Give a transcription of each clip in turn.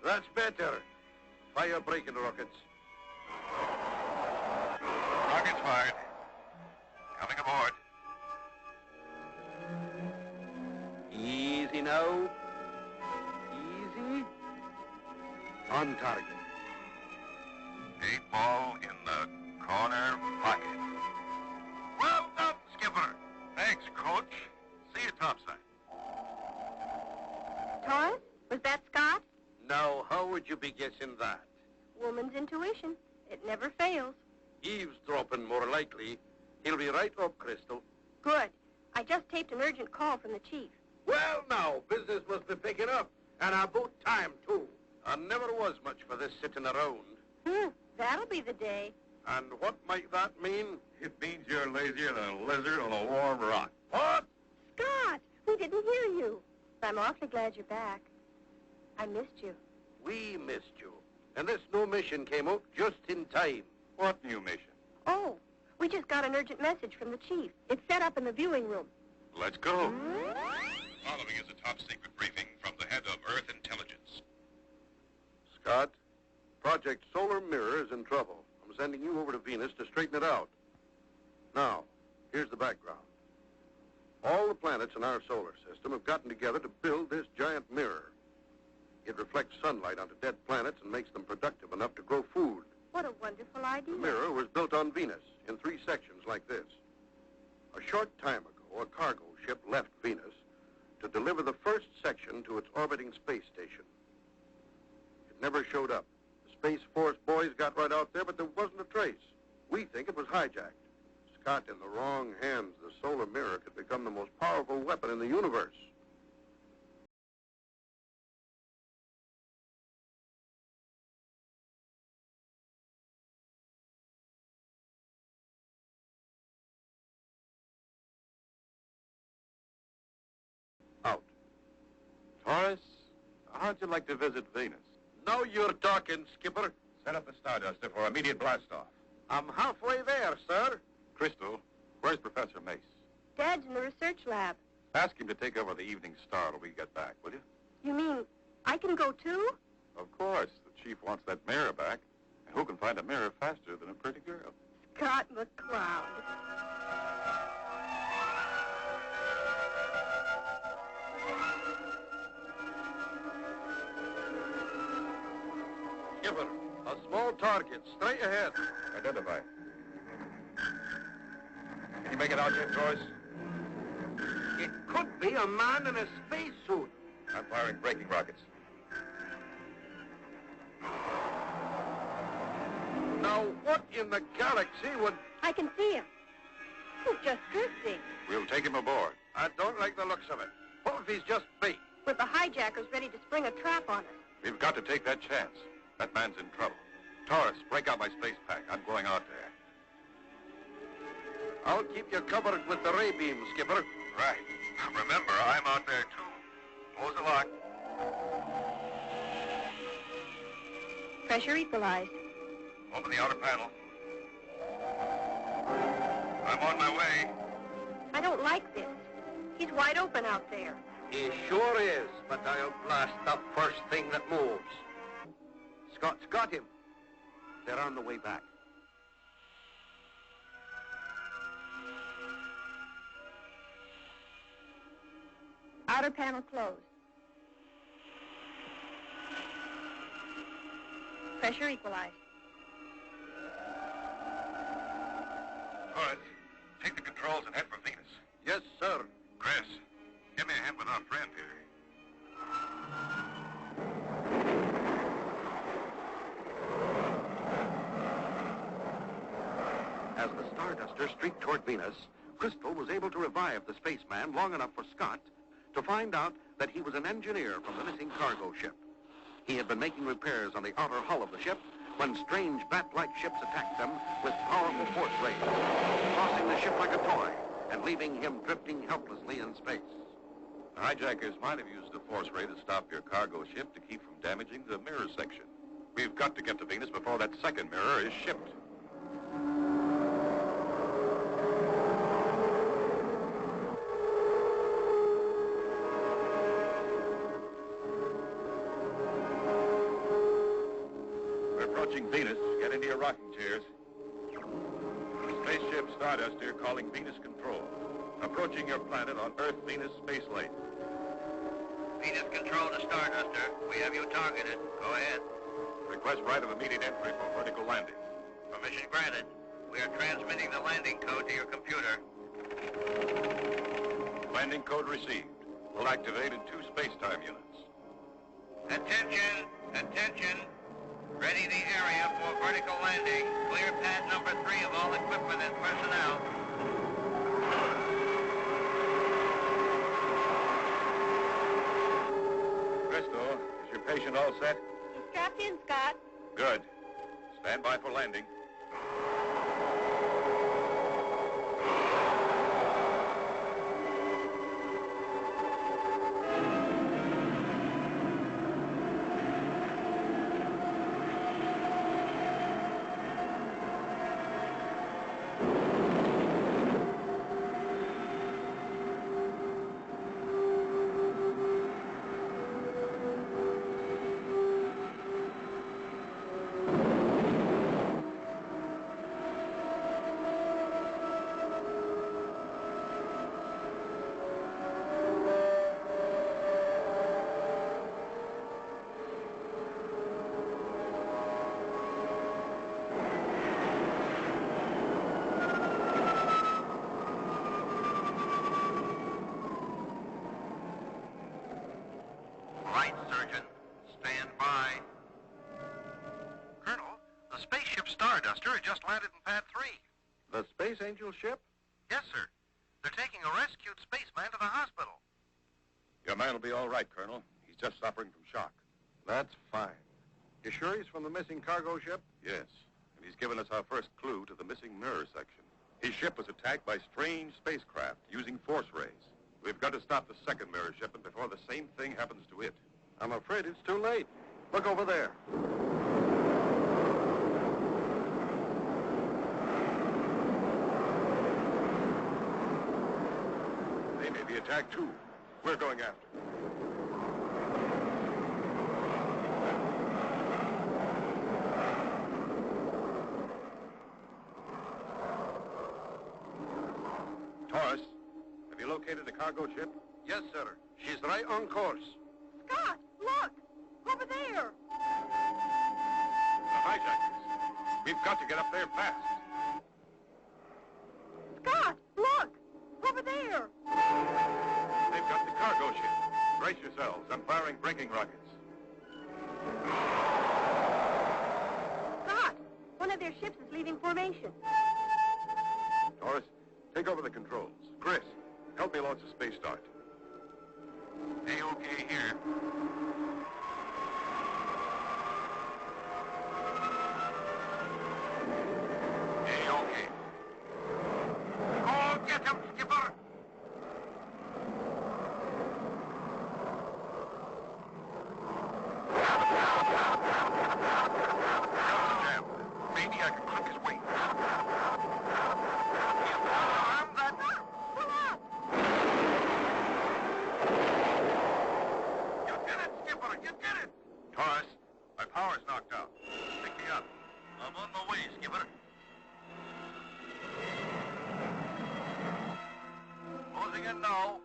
That's better. Fire braking rockets. Rockets fired. Coming aboard. Easy now. Easy. On target. 8 ball in the corner pocket. Well done, Skipper. Thanks, Coach. See you topside. Taurus, was that Scott? Now, how would you be guessing that? Woman's intuition. It never fails. Eavesdropping, more likely. He'll be right up, Crystal. Good. I just taped an urgent call from the chief. Well, now, business must be picking up. And about time, too. I never was much for this sitting around. That'll be the day. And what might that mean? It means you're lazier than a lizard on a warm rock. What? Scott, we didn't hear you. I'm awfully glad you're back. I missed you. We missed you. And this new mission came out just in time. What new mission? Oh, we just got an urgent message from the chief. It's set up in the viewing room. Let's go. Following is a top-secret briefing from the head of Earth Intelligence. Scott, Project Solar Mirror is in trouble. I'm sending you over to Venus to straighten it out. Now, here's the background. All the planets in our solar system have gotten together to build this giant mirror. It reflects sunlight onto dead planets and makes them productive enough to grow food. What a wonderful idea. The mirror was built on Venus in 3 sections like this. A short time ago, a cargo ship left Venus to deliver the first section to its orbiting space station. It never showed up. The Space Force boys got right out there, but there wasn't a trace. We think it was hijacked. Scott, in the wrong hands, the solar mirror could become the most powerful weapon in the universe. Out. Taurus, how'd you like to visit Venus? Now you're talking, Skipper. Set up the Starduster for immediate blast-off. I'm halfway there, sir. Crystal, where's Professor Mace? Dad's in the research lab. Ask him to take over the Evening Star till we get back, will you? You mean I can go too? Of course. The chief wants that mirror back. And who can find a mirror faster than a pretty girl? Scott McCloud. Skipper, a small target, straight ahead. Identify. Can you make it out yet, Taurus? It could be a man in a spacesuit. I'm firing braking rockets. Now, what in the galaxy would... I can see him. He's just drifting. We'll take him aboard. I don't like the looks of it. What if he's just bait? With the hijackers ready to spring a trap on us. We've got to take that chance. That man's in trouble. Taurus, break out my space pack. I'm going out there. I'll keep you covered with the ray beam, Skipper. Right. Remember, I'm out there, too. Close the lock. Pressure equalized. Open the outer panel. I'm on my way. I don't like this. He's wide open out there. He sure is, but I'll blast the first thing that moves. Scott's got him. They're on the way back. Outer panel closed. Pressure equalized. Taurus, take the controls and head for Venus. Yes, sir. Chris, give me a hand with our friend here. As the Starduster streaked toward Venus, Crystal was able to revive the spaceman long enough for Scott to find out that he was an engineer from the missing cargo ship. He had been making repairs on the outer hull of the ship when strange bat-like ships attacked them with powerful force rays, tossing the ship like a toy and leaving him drifting helplessly in space. The hijackers might have used a force ray to stop your cargo ship to keep from damaging the mirror section. We've got to get to Venus before that second mirror is shipped. approaching Venus. Get into your rocking chairs. Spaceship Stardust here calling Venus Control. Approaching your planet on Earth-Venus space lane. Venus Control to Starduster. We have you targeted. Go ahead. Request right of immediate entry for vertical landing. Permission granted. We are transmitting the landing code to your computer. Landing code received. We'll activate in 2 space-time units. Attention! Attention! Ready the area for vertical landing. Clear pad number 3 of all equipment and personnel. Crystal, is your patient all set? He's strapped in, Scott. Good. Stand by for landing. Right, Surgeon. Stand by. Colonel, the spaceship Starduster had just landed in Pad 3. The Space Angel ship? Yes, sir. They're taking a rescued spaceman to the hospital. Your man will be all right, Colonel. He's just suffering from shock. That's fine. You sure he's from the missing cargo ship? Yes, and he's given us our first clue to the missing mirror section. His ship was attacked by strange spacecraft using force rays. We've got to stop the second mirror shipment before the same thing happens to it. I'm afraid it's too late. Look over there. They may be attacked, too. We're going after them. Taurus, have you located the cargo ship? Yes, sir. She's right on course. Scott, look! Over there! The hijackers. We've got to get up there fast. Scott, look! Over there! They've got the cargo ship. Brace yourselves. I'm firing braking rockets. Scott, one of their ships is leaving formation. Taurus, take over the controls. Chris, help me launch the space start. A-OK here. A-OK. Go get him, Skipper! Jam. Maybe I can clip his wings. Arm that. Pull up! You did it, Skipper! You did it! Taurus, my power's knocked out. Pick me up. I'm on my way, Skipper. Closing in now.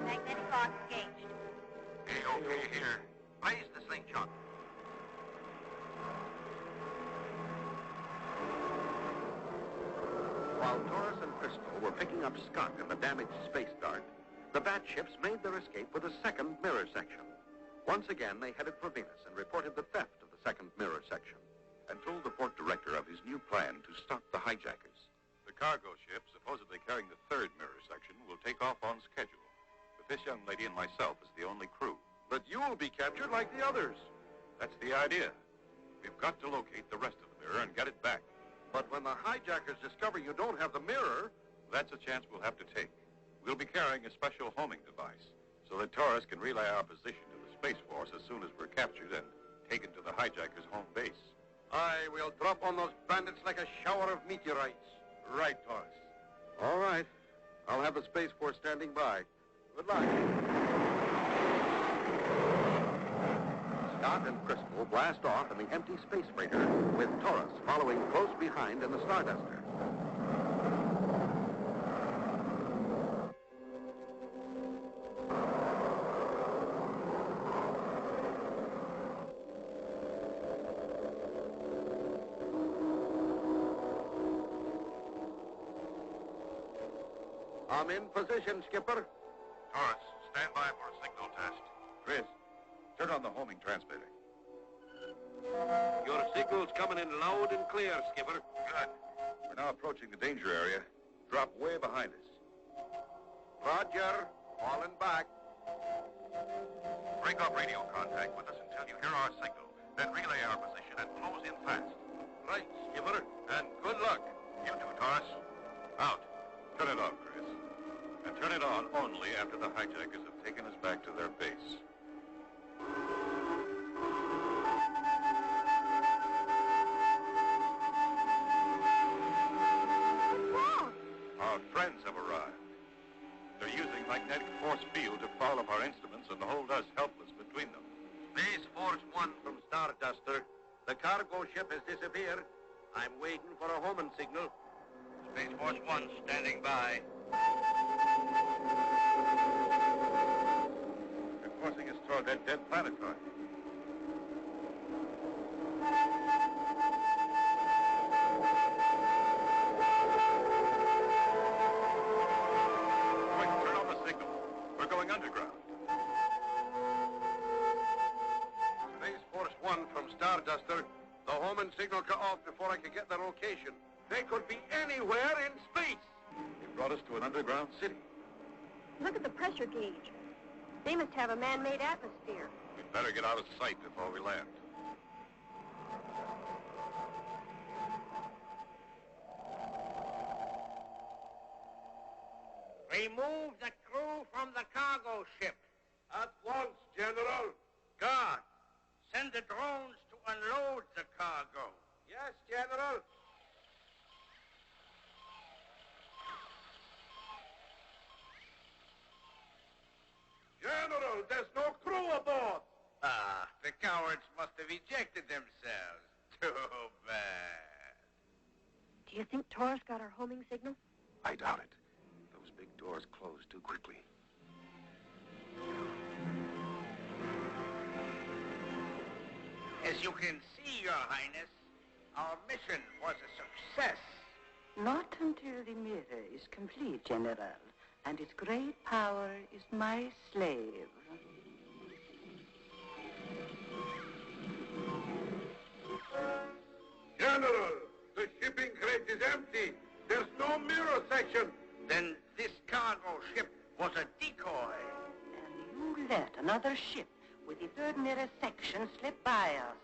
Magnetic arc engaged. A-OK here. Raise the slingshot. While Taurus and Crystal were picking up Scott in the damaged space dart, the bat ships made their escape with a second mirror section. Once again, they headed for Venus and reported the theft of the second mirror section. And told the port director of his new plan to stop the hijackers. The cargo ship, supposedly carrying the third mirror section, will take off on schedule. With this young lady and myself as the only crew. But you'll be captured like the others. That's the idea. We've got to locate the rest of the mirror and get it back. But when the hijackers discover you don't have the mirror... That's a chance we'll have to take. We'll be carrying a special homing device so that Taurus can relay our position to the Space Force as soon as we're captured and taken to the hijackers' home base. Aye, we'll drop on those bandits like a shower of meteorites. Right, Taurus. All right. I'll have the Space Force standing by. Good luck. Scott and Crystal blast off in the empty space freighter, with Taurus following close behind in the Starduster. I'm in position, Skipper. Taurus, stand by for a signal test. Chris, turn on the homing transmitter. Your signal's coming in loud and clear, Skipper. Good. We're now approaching the danger area. Drop way behind us. Roger. Falling back. Break off radio contact with us until you hear our signal. Then relay our position and close in fast. Right, Skipper. And good luck. You too, Taurus. Out. Turn it off, Chris. And turn it on only after the hijackers have taken us back to their base. Our friends have arrived. They're using magnetic force field to foul up our instruments and hold us helpless between them. Space Force 1 from Starduster. The cargo ship has disappeared. I'm waiting for a homing signal. Space Force 1 standing by. They're forcing us toward that dead planetoid. Quick, turn on the signal. We're going underground. Space Force 1 from Starduster. The homing signal cut off before I could get the location. They could be anywhere in space. They brought us to an underground city. Look at the pressure gauge. They must have a man-made atmosphere. We'd better get out of sight before we land. Remove the crew from the cargo ship. At once, General. Guard, send the drones to unload the cargo. Yes, General. General, there's no crew aboard. Ah, the cowards must have ejected themselves. Too bad. Do you think Taurus got our homing signal? I doubt it. Those big doors closed too quickly. As you can see, Your Highness, our mission was a success. Not until the mirror is complete, General, and its great power is my slave. General, the shipping crate is empty. There's no mirror section. Then this cargo ship was a decoy. And you let another ship with the third mirror section slip by us.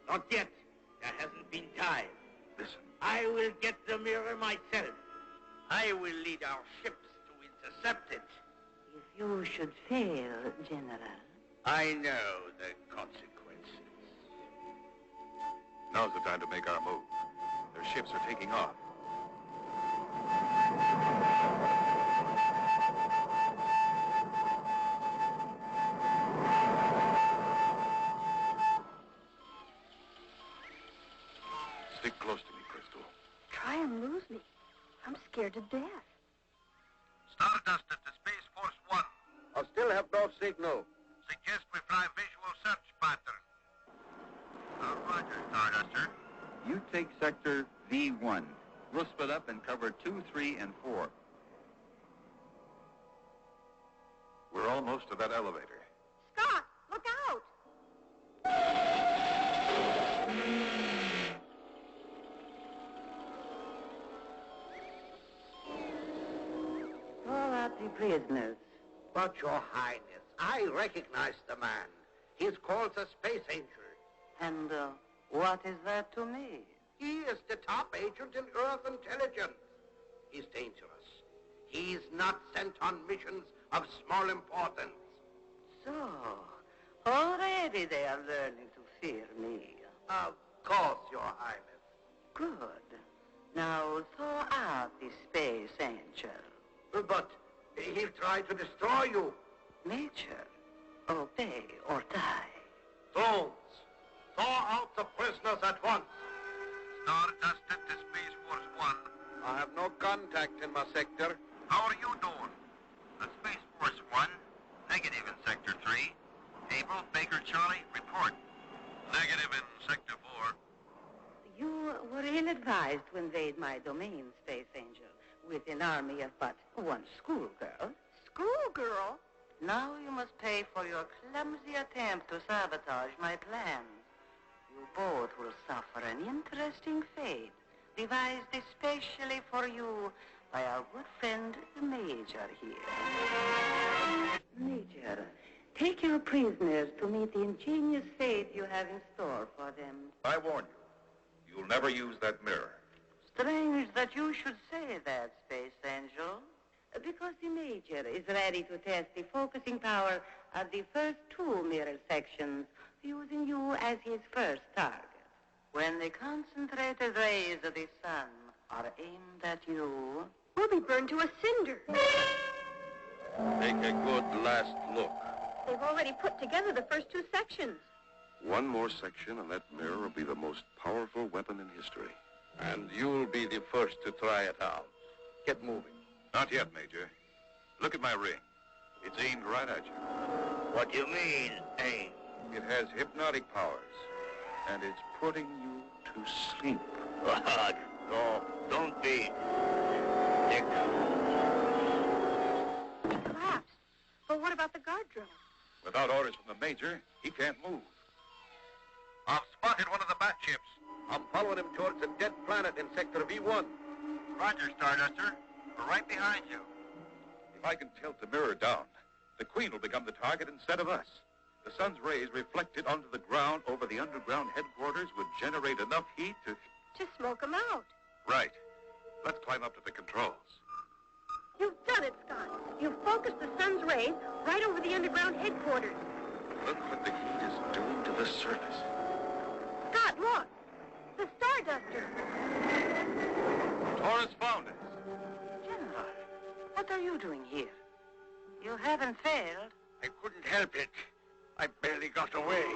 Not yet. There hasn't been time. Listen. I will get the mirror myself. I will lead our ships to intercept it. If you should fail, General. I know the consequences. Now's the time to make our move. Their ships are taking off. Stick close to me, Crystal. Try and lose me. I'm scared to death. Stardust at the Space Force 1. I still have no signal. Suggest we fly visual search pattern. Roger, Starduster. You take sector V1. We'll split up and cover 2, 3, and 4. We're almost to that elevator. Scott, look out! All out the prisoners. But, Your Highness, I recognize the man. He's called the Space Angel. And what is that to me? He is the top agent in Earth intelligence. He's dangerous. He's not sent on missions of small importance. So, already they are learning to fear me. Of course, Your Highness. Good. Now thaw out the Space Angel. But he tried to destroy you. Major, obey or die. Drones, thaw out the prisoners at once. Star-Duster to Space Force 1. I have no contact in my sector. How are you doing? The Space Force 1, negative in Sector 3. April, Baker, Charlie, report. Negative in Sector 4. You were ill-advised to invade my domain, Space Angel, with an army of but one schoolgirl. Schoolgirl? Now you must pay for your clumsy attempt to sabotage my plans. You both will suffer an interesting fate, devised especially for you by our good friend, the Major here. Major, take your prisoners to meet the ingenious fate you have in store for them. I warn you, you'll never use that mirror. Strange that you should say that, Space Angel. Because the Major is ready to test the focusing power of the first two mirror sections, using you as his first target. When the concentrated rays of the sun are aimed at you... We'll be burned to a cinder. Take a good last look. They've already put together the first two sections. One more section and that mirror will be the most powerful weapon in history. And you'll be the first to try it out. Get moving. Not yet, Major. Look at my ring. It's aimed right at you. What do you mean, aim? It has hypnotic powers, and it's putting you to sleep. No, don't be. Dick. He collapsed. But what about the guard drone? Without orders from the Major, he can't move. I've spotted one of the bat ships. I'm following him towards a dead planet in Sector V1. Roger, Starduster. We're right behind you. If I can tilt the mirror down, the Queen will become the target instead of us. The sun's rays reflected onto the ground over the underground headquarters would generate enough heat to... To smoke them out. Right. Let's climb up to the controls. You've done it, Scott. You've focused the sun's rays right over the underground headquarters. Look what the heat is doing to the surface. Scott, look. The Starduster. Taurus found us. General, what are you doing here? You haven't failed. I couldn't help it. I barely got away.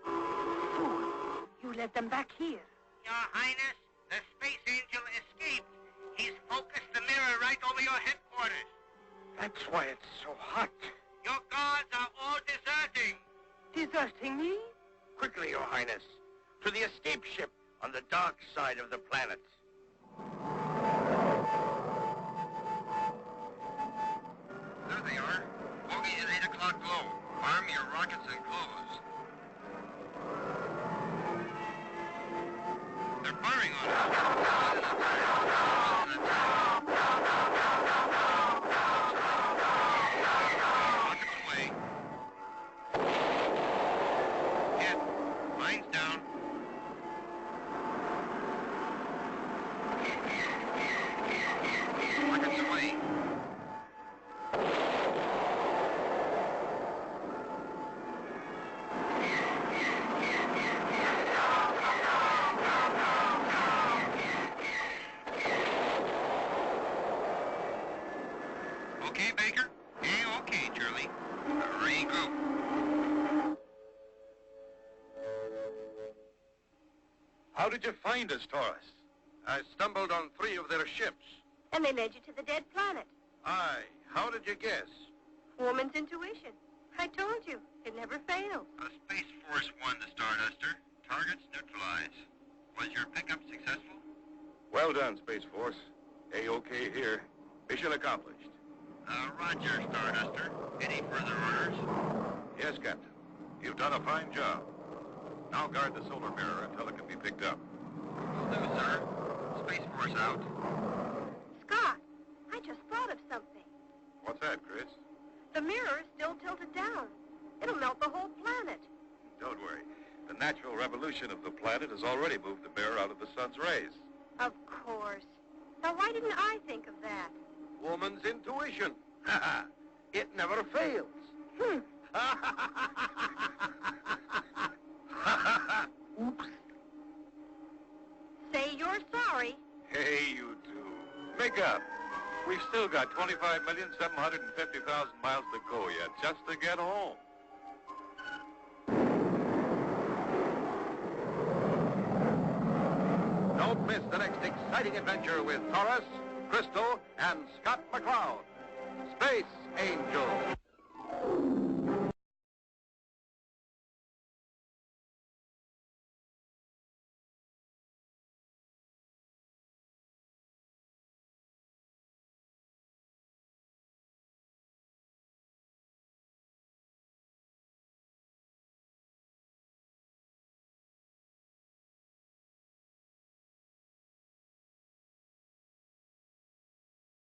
Fool. You led them back here. Your Highness, the Space Angel escaped. He's focused the mirror right over your headquarters. That's why it's so hot. Your guards are all deserting. Deserting me? Quickly, Your Highness. To the escape ship on the dark side of the planet. There they are. Bogey at 8 o'clock glow. Arm your rockets and close. They're firing on us. Rockets away. Hit. Mine's down. Rockets away. Okay, Baker? Okay, Charlie. Regroup. How did you find us, Taurus? I stumbled on 3 of their ships. And they led you to the dead planet. Aye. How did you guess? Woman's intuition. I told you. It never fails. Space Force 1 to Starduster. Targets neutralized. Was your pickup successful? Well done, Space Force. A-OK here. Mission accomplished. Roger, Starduster. Any further orders? Yes, Captain. You've done a fine job. Now guard the solar mirror until it can be picked up. Will do, sir. Space Force out. Scott, I just thought of something. What's that, Chris? The mirror is still tilted down. It'll melt the whole planet. Don't worry. The natural revolution of the planet has already moved the mirror out of the sun's rays. Of course. Now, why didn't I think of that? Woman's intuition. It never fails. Oops. Say you're sorry. Hey, you two. Make up. We've still got 25,750,000 miles to go yet, just to get home. Don't miss the next exciting adventure with Taurus, Crystal, and Scott McCloud. Space Angel.